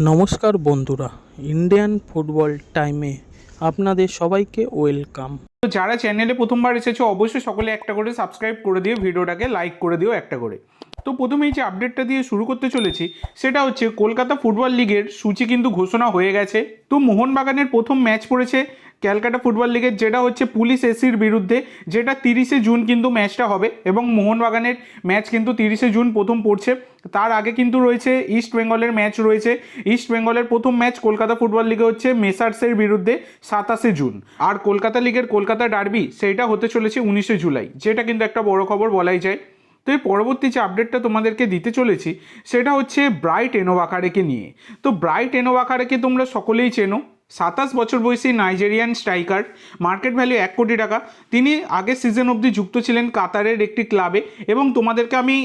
নমস্কার বন্ধুরা, Indian football টাইমে আপনাদের সবাইকে ওয়েলকাম। তো যারা চ্যানেলে প্রথমবার এসেছো অবশ্যই সকলে একটা করে সাবস্ক্রাইব করে দিও, ভিডিওটাকে লাইক করে দিও একটা করে। তো প্রথমেই যে আপডেটটা দিয়ে শুরু করতে চলেছি সেটা হচ্ছে কলকাতা ফুটবল লিগের সূচি কিন্তু ঘোষণা হয়ে গেছে। তো মোহনবাগানের প্রথম ম্যাচ পড়েছে ক্যালকাটা ফুটবল লিগের, যেটা হচ্ছে পুলিশ এসির বিরুদ্ধে, যেটা 30শে জুন কিন্তু ম্যাচটা হবে এবং মোহনবাগানের ম্যাচ কিন্তু 30শে জুন প্রথম পড়ছে। তার আগে কিন্তু রয়েছে ইস্ট বেঙ্গলের ম্যাচ রয়েছে। ইস্ট বেঙ্গলের প্রথম ম্যাচ কলকাতা ফুটবল লিগে হচ্ছে মেসার্সের বিরুদ্ধে 27শে জুন। আর কলকাতা লিগের কলকাতা ডার্বি সেইটা হতে চলেছে 19শে জুলাই, যেটা কিন্তু একটা বড় খবর বলাই যায়। তো এই পরবর্তী যে আপডেটটা তোমাদেরকে দিতে চলেছি সেটা হচ্ছে ব্রাইট এনোভাকারেকে নিয়ে। তো ব্রাইট এনোভাকারেকে তোমরা সকলেই চেনো। 27 বছর বয়সী নাইজেরিয়ান স্ট্রাইকার, মার্কেট ভ্যালু 1 কোটি টাকা। তিনি আগের সিজন অবধি যুক্ত ছিলেন কাতারের একটি ক্লাবে এবং তোমাদেরকে আমি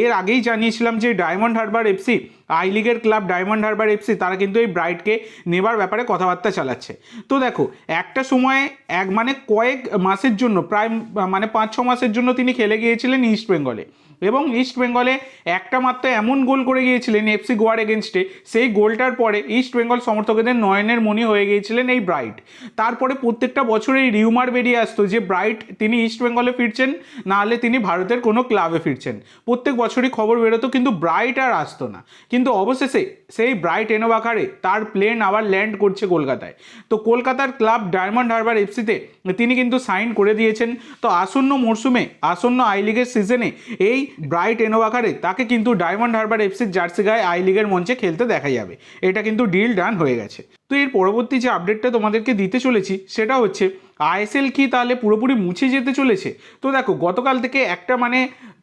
এর আগেই জানিয়েছিলাম যে ডায়মন্ড হারবার এফসি, আই লিগের ক্লাব ডায়মন্ড হারবার এফসি, তারা কিন্তু এই ব্রাইটকে নেবার ব্যাপারে কথাবার্তা চালাচ্ছে। তো দেখো, একটা সময় কয়েক মাসের জন্য, প্রায় 5-6 মাসের জন্য তিনি খেলে গিয়েছিলেন ইস্ট বেঙ্গলে এবং ইস্ট বেঙ্গলে একটা মাত্র এমন গোল করে গিয়েছিলেন এফসি গোয়ার এগেনস্টে, সেই গোলটার পরে ইস্ট বেঙ্গল সমর্থকদের নয়নের মণি হয়ে গিয়েছিলেন এই ব্রাইট। তারপরে প্রত্যেকটা বছরে এই রিউমার বেরিয়ে আসতো যে ব্রাইট তিনি ইস্ট বেঙ্গলে ফিরছেন, নাহলে তিনি ভারতের কোনো ক্লাবে ফিরছেন। প্রত্যেক বছরই খবর বেরোতো, কিন্তু ব্রাইট আর আসতো না। কিন্তু অবশেষে সেই ব্রাইট এনোভাকারে তার প্লেন আবার ল্যান্ড করছে কলকাতায়। তো কলকাতার ক্লাব ডায়মন্ড হারবার এফসিতে তিনি কিন্তু সাইন করে দিয়েছেন। তো আসন্ন মরশুমে, আসন্ন আই লিগের সিজনে এই ব্রাইট এনোভাকারে তাকে কিন্তু ডায়মন্ড হারবার এফসির জার্সি গায়ে আই লিগের মঞ্চে খেলতে দেখা যাবে। এটা কিন্তু ডিল ডান হয়ে গেছে। তো এর পরবর্তী যে আপডেটটা তোমাদেরকে দিতে চলেছি সেটা হচ্ছে আইএসএল কি তাহলে পুরোপুরি মুছে যেতে চলেছে? তো দেখো, গতকাল থেকে একটা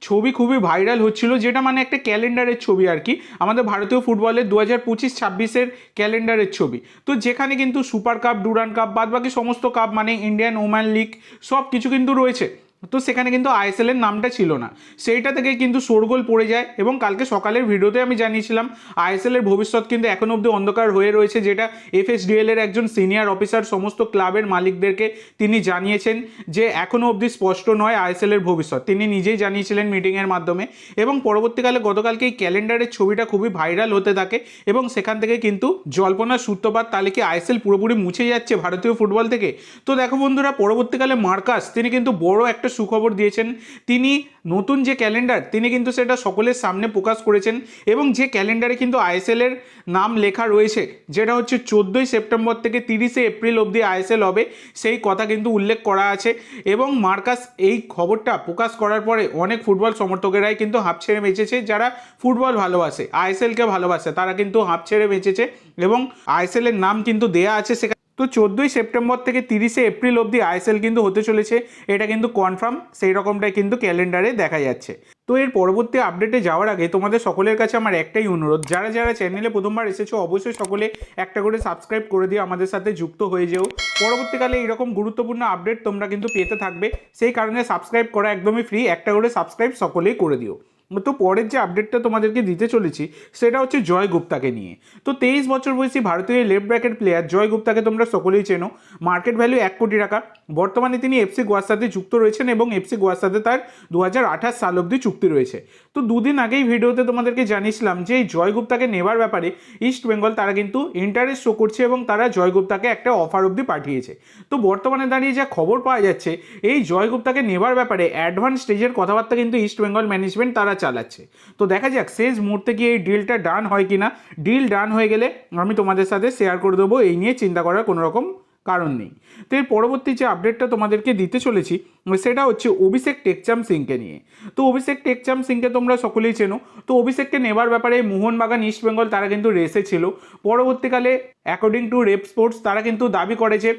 ছবি খুবই ভাইরাল হচ্ছিল, যেটা একটা ক্যালেন্ডারের ছবি আর কি, আমাদের ভারতীয় ফুটবলের 2025-26-এর ক্যালেন্ডারের ছবি। তো যেখানে কিন্তু সুপার কাপ, ডুরান্ড কাপ, বাদ বাকি সমস্ত কাপ ইন্ডিয়ান ওম্যান লিগ সব কিছু কিন্তু রয়েছে। তো সেখানে কিন্তু আইএসএল এর নামটা ছিল না, সেইটা থেকে কিন্তু শোরগোল পড়ে যায় এবং কালকে সকালের ভিডিওতে আমি জানিয়েছিলাম আইএসএল এর ভবিষ্যৎ কিন্তু এখনো অবধি অন্ধকার হয়ে রয়েছে, যেটা এফএসডিএল এর একজন সিনিয়র অফিসার সমস্ত ক্লাবের মালিকদেরকে তিনি জানিয়েছেন যে এখনো অবধি স্পষ্ট নয় আইএসএল এর ভবিষ্যৎ। তিনি নিজেই জানিয়েছিলেন মিটিংয়ের মাধ্যমে এবং পরবর্তীকালে গতকালকে এই ক্যালেন্ডারের ছবিটা খুবই ভাইরাল হতে থাকে এবং সেখান থেকে কিন্তু জল্পনার সূত্রপাত, তাহলে কি আইএসএল পুরোপুরি মুছে যাচ্ছে ভারতীয় ফুটবল থেকে? তো দেখো বন্ধুরা, পরবর্তীকালে মার্কাস তিনি কিন্তু বড় একটা সুখবর দিয়েছেন। তিনি নতুন যে ক্যালেন্ডার তিনি কিন্তু সেটা সকলের সামনে প্রকাশ করেছেন এবং যে ক্যালেন্ডারে কিন্তু আইএসএল এর নাম লেখা রয়েছে, যেটা হচ্ছে 14ই সেপ্টেম্বর থেকে 30শে এপ্রিল অবধি আইএসএল হবে, সেই কথা কিন্তু উল্লেখ করা আছে। এবং মার্কাস এই খবরটা প্রকাশ করার পরে অনেক ফুটবল সমর্থকেরাই কিন্তু হাঁপ ছেড়ে বেঁচেছে, যারা ফুটবল ভালোবাসে, আইএসএলকে ভালোবাসে, তারা কিন্তু হাঁপ ছেড়ে বেঁচেছে এবং আইএসএল এর নাম কিন্তু দেয়া আছে সেখানে। তো 14ই সেপ্টেম্বর থেকে 30শে এপ্রিল অবধি আইএসএল কিন্তু হতে চলেছে, এটা কিন্তু কনফার্ম, সেই রকমটাই কিন্তু ক্যালেন্ডারে দেখা যাচ্ছে। তো এর পরবর্তী আপডেটে যাওয়ার আগে তোমাদের সকলের কাছে আমার একটাই অনুরোধ, যারা যারা চ্যানেলে প্রথমবার এসেছো অবশ্যই সকলে একটা করে সাবস্ক্রাইব করে দিয়ে আমাদের সাথে যুক্ত হয়ে যেও। পরবর্তীকালে এরকম গুরুত্বপূর্ণ আপডেট তোমরা কিন্তু পেতে থাকবে, সেই কারণে সাবস্ক্রাইব করা একদমই ফ্রি, একটা করে সাবস্ক্রাইব সকলেই করে দিও। তো পরের যে আপডেটটা তোমাদেরকে দিতে চলেছি সেটা হচ্ছে জয় গুপ্তাকে নিয়ে। তো 23 বছর বয়সী ভারতীয় লেফট ব্যাকের প্লেয়ার জয় গুপ্তাকে তোমরা সকলেই চেনো। মার্কেট ভ্যালু 1 কোটি টাকা। বর্তমানে তিনি এফসি গোয়ার সাথে যুক্ত রয়েছেন এবং এফসি গোয়ার সাথে তার 2028 সাল অবধি চুক্তি রয়েছে। তো দুদিন আগেই ভিডিওতে তোমাদেরকে জানিয়েছিলাম যে এই জয় গুপ্তাকে নেবার ব্যাপারে ইস্ট বেঙ্গল তারা কিন্তু ইন্টারেস্ট শো করছে এবং তারা জয় গুপ্তাকে একটা অফার অবধি পাঠিয়েছে। তো বর্তমানে দাঁড়িয়ে যা খবর পাওয়া যাচ্ছে, এই জয় গুপ্তাকে নেবার ব্যাপারে অ্যাডভান্স স্টেজের কথাবার্তা কিন্তু ইস্ট বেঙ্গল ম্যানেজমেন্ট তারা চালাচ্ছে। তো দেখা যাক শেষ মুহূর্তে গিয়ে এই ডিলটা ডান হয় কিনা। ডিল ডান হয়ে গেলে আমি তোমাদের সাথে শেয়ার করে দেবো, এই নিয়ে চিন্তা করার কোনো রকম কারণ নেই। তো এর পরবর্তী যে আপডেটটা তোমাদেরকে দিতে চলেছি সেটা হচ্ছে অভিষেক টেকচাম সিংকে নিয়ে। তো অভিষেক টেকচাম সিংকে তোমরা সকলেই চেনো। তো অভিষেককে নেবার ব্যাপারে মোহনবাগান, ইস্ট বেঙ্গল তারা কিন্তু রেসে ছিল। পরবর্তীকালে অ্যাকর্ডিং টু রেপ স্পোর্টস তারা কিন্তু দাবি করেছে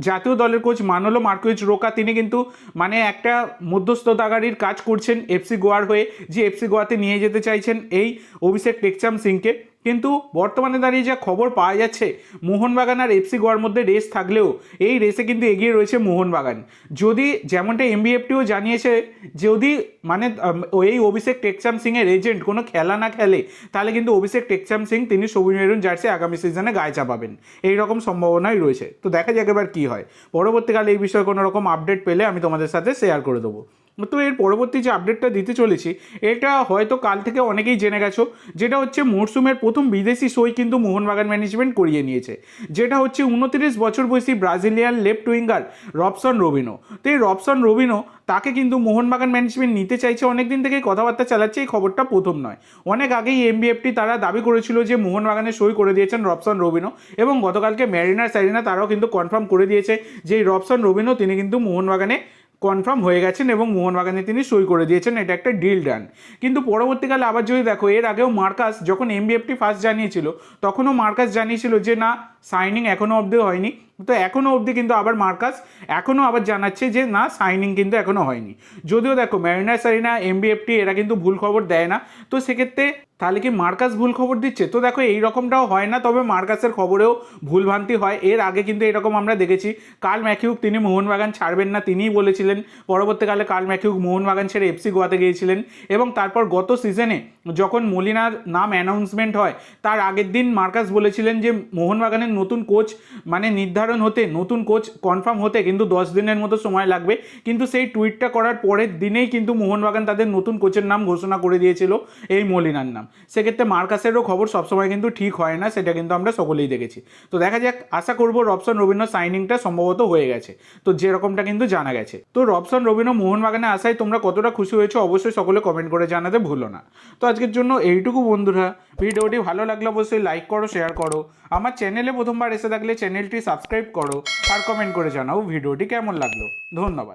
জাতীয় দলের কোচ মানোলো মার্কুইজ রোকা তিনি কিন্তু একটা মধ্যস্থতাকারীর কাজ করছেন এফসি গোয়ার হয়ে, যে এফসি গোয়াতে নিয়ে যেতে চাইছেন এই অভিষেক টেকচাম সিংকে। কিন্তু বর্তমানে দাঁড়িয়ে যা খবর পাওয়া যাচ্ছে, মোহনবাগান আর এফসি গোয়ার মধ্যে রেস থাকলেও এই রেসে কিন্তু এগিয়ে রয়েছে মোহনবাগান। যদি যেমনটা এমবিএফটিও জানিয়েছে, যদি এই অভিষেক টেকচাম সিংয়ের এজেন্ট কোনো খেলা না খেলে, তাহলে কিন্তু অভিষেক টেকচাম সিং তিনি সবুজ মেরুন জার্সি আগামী সিজনে গায়ে চাপাবেন, এইরকম সম্ভাবনাই রয়েছে। তো দেখা যাক এবার কী হয়। পরবর্তীকালে এই বিষয়ে কোনো রকম আপডেট পেলে আমি তোমাদের সাথে শেয়ার করে দেবো। তো এর পরবর্তী যে আপডেটটা দিতে চলেছি এটা হয়তো কাল থেকে অনেকেই জেনে গেছো, যেটা হচ্ছে মরশুমের প্রথম বিদেশি সই কিন্তু মোহনবাগান ম্যানেজমেন্ট করিয়ে নিয়েছে, যেটা হচ্ছে 29 বছর বয়সী ব্রাজিলিয়ান লেফট উইঙ্গার রবসন রবিনো। তো এই রবসন রবিনো তাকে কিন্তু মোহনবাগান ম্যানেজমেন্ট নিতে চাইছে, অনেকদিন থেকেই কথাবার্তা চালাচ্ছে, এই খবরটা প্রথম নয়। অনেক আগেই এমবিএফটি তারা দাবি করেছিল যে মোহনবাগানে সই করে দিয়েছেন রবসন রবিনো, এবং গতকালকে ম্যারিনার স্যারিনা তারাও কিন্তু কনফার্ম করে দিয়েছে যে এই রবসন রবিনো তিনি কিন্তু মোহনবাগানে কনফার্ম হয়ে গেছেন এবং মোহনবাগানে তিনি সই করে দিয়েছেন, এটা একটা ডিল ডান। কিন্তু পরবর্তীকালে আবার যদি দেখো, এর আগেও মার্কাস যখন এমবিএফটি ফার্স্ট জানিয়েছিল তখনও মার্কাস জানিয়েছিল যে না, সাইনিং এখনও অবধি হয়নি। তো এখনও অবধি কিন্তু আবার মার্কাস এখনও আবার জানাচ্ছে যে না, সাইনিং কিন্তু এখনও হয়নি। যদিও দেখো ম্যারিনার স্যারিনা এমবিএফটি এরা কিন্তু ভুল খবর দেয় না, তো সেক্ষেত্রে তাহলে কি মার্কাস ভুল খবর দিচ্ছে? তো দেখো এই রকমটাও হয় না, তবে মার্কাসের খবরেও ভুলভ্রান্তি হয়। এর আগে কিন্তু এরকম আমরা দেখেছি, কার্ল ম্যাকিউক তিনি মোহনবাগান ছাড়বেন না তিনিই বলেছিলেন, পরবর্তীকালে কার্ল ম্যাকিউক মোহনবাগান ছেড়ে এফসি গোয়াতে গিয়েছিলেন, এবং তারপর গত সিজনে যখন মলিনার নাম অ্যানাউন্সমেন্ট হয় তার আগের দিন মার্কাস বলেছিলেন যে মোহনবাগানের নতুন কোচ মানে নির্ধারণ হতে, নতুন কোচ কনফার্ম হতে কিন্তু 10 দিনের মতো সময় লাগবে। কিন্তু সেই টুইটটা করার পরের দিনেই কিন্তু মোহনবাগান তাদের নতুন কোচের নাম ঘোষণা করে দিয়েছিল, এই মলিনার নাম। সেক্ষেত্রে মার্কাসেরও খবর সবসময় কিন্তু ঠিক হয় না, সেটা কিন্তু আমরা সকলেই দেখেছি। তো দেখা যাক, আশা করবো রবসন রবিনো সাইনিংটা সম্ভবত হয়ে গেছে, তো যেরকমটা কিন্তু জানা গেছে। তো রবসন রবিনো মোহনবাগানে আসায় তোমরা কতটা খুশি হয়েছো অবশ্যই সকলে কমেন্ট করে জানাতে ভুলো না। তো আজকের জন্য এইটুকু বন্ধুরা, ভিডিওটি ভালো লাগলে অবশ্যই লাইক করো, শেয়ার করো, আমার চ্যানেলে প্রথমবার এসে থাকলে চ্যানেলটি সাবস্ক্রাইব করো, আর কমেন্ট করে জানাও ভিডিওটি কেমন লাগলো। ধন্যবাদ।